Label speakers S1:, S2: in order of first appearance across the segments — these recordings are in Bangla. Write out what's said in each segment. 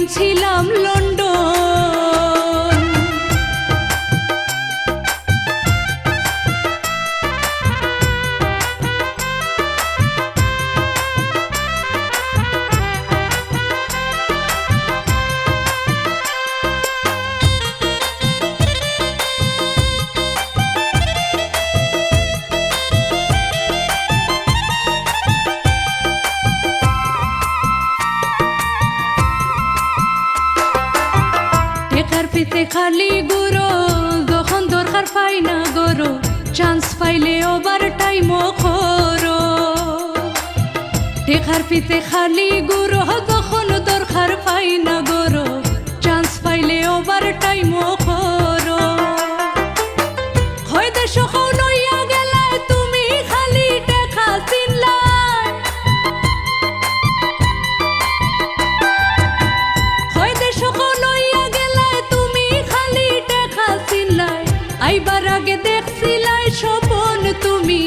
S1: আনছিলাম লন্ডন। টেকার পিতে খালি গুরো, যখন দরকার পাই না গরো, চান্স পাইলে ওভার টাইমও করো। টেকার পিতে খালি গুরো, যখন দরকার পাই না গরো, চান্স পাইলে ওভার টাইমও করো। হয় দেশ লইয়া গেলে তুমি খালি টেকা চিনলাই, হয় দেশ লইয়া গেলে তুমি খালি টেকা চিনলাই। আইবার আগে দেখছিলাই স্বপন তুমি,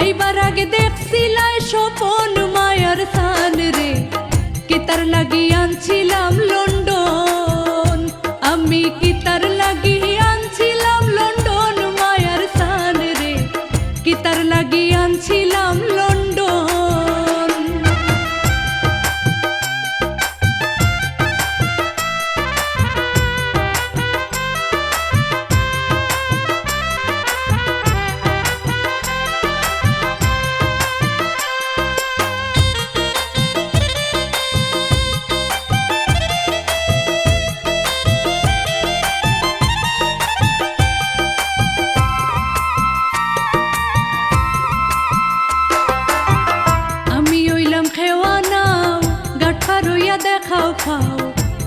S1: আইবার আগে দেখছিলাই স্বপন মায়ার সান রে। কিতার লাগি আনছিলাম লন্ডন, আমি কিতার লাগি আনছিলাম লন্ডন মায়ার সান রে। কিতার লাগি আনছিলাম লন্ডন। দেখাও পাও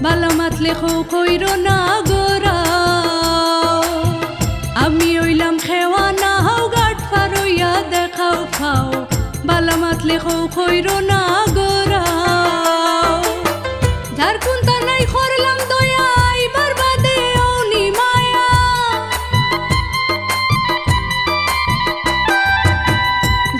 S1: বালা মাতলে কইরো না গোরাও। আমি ওইলাম খেওয়া না হাও গাট ফারইয়া দেখাও পাও বালা মাতলে কইরো না গোরাও। যার কোনটা নাই করলাম দয়া আইবার বাদে ওনি মায়া,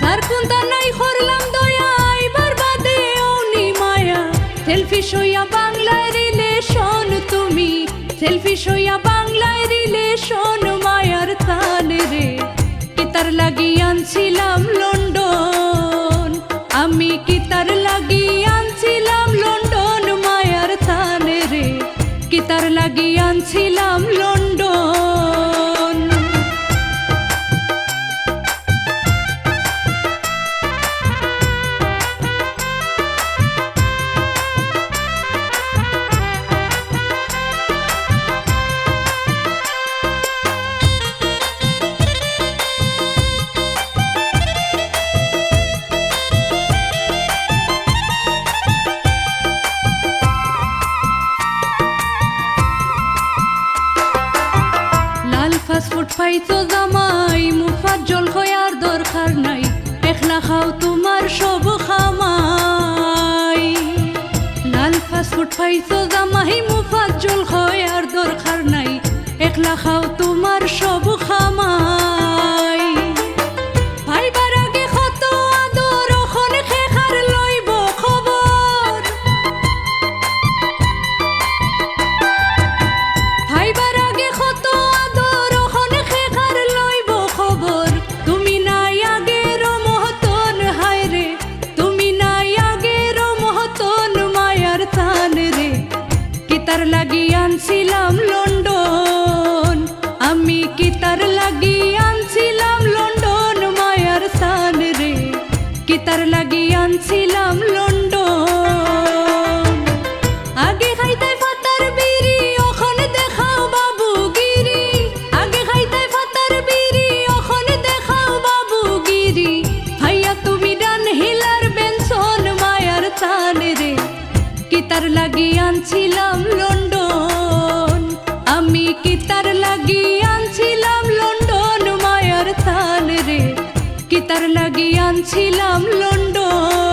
S1: যার কোনটা নাই করলাম দয়া আইবার বাদে ওনি মায়া। সেলফিশ হইয়া বাংলায় রিলেশন তুমি, সেলফিশ হইয়া বাংলায় রিলেশন মায়ার তান রে। কিতার লাগি আনছিলাম লন্ডন, আমি কিতার লাগি আনছিলাম লন্ডন মায়ার তান রে। কিতার লাগি আনছিলাম লন্ডন। ফাস্টফুড পাইছো জামাই, মুফাজ্জল হইয়ার দরকার নাই, একলা খাও তোমার সব খামাই। লাল ফাস্টফুড পাইছো জামাই, মুফাজ্জল হইয়ার দরকার নাই, একলা খাও তোমার সব খামাই। ভাইবার আগে কত আদর ওখন খেখার লইব খবর, ভাইবার আগে কত আদর ওখন খেখার লইব খবর। তুমি নাই আগের মহতন হায় রে, তুমি নাই আগের মহতন মায়ার তান রে। কিতার লাগি আনছিলাম লন্ডন, আমি কিতার লাগি আনছিলাম লন্ডন মায়ার তান রে। কিতার লাগি আনছিলাম লন্ডন। আগে খাইতাই ফাতার বিড়ি ওখন দেখাও বাবুগিরি, আগে খাইতাই ফাতার বিড়ি ওখন দেখাও বাবুগিরি। ভাইয়া তুমি ডান হিলার বেনসন মায়ার তান রে। কিতার লাগি আনছিলাম লন্ডন, আমি কিতার লাগি আনছিলাম লন্ডন মায়ার তান রে। কিতার লাগি আনছিলাম লন্ডন।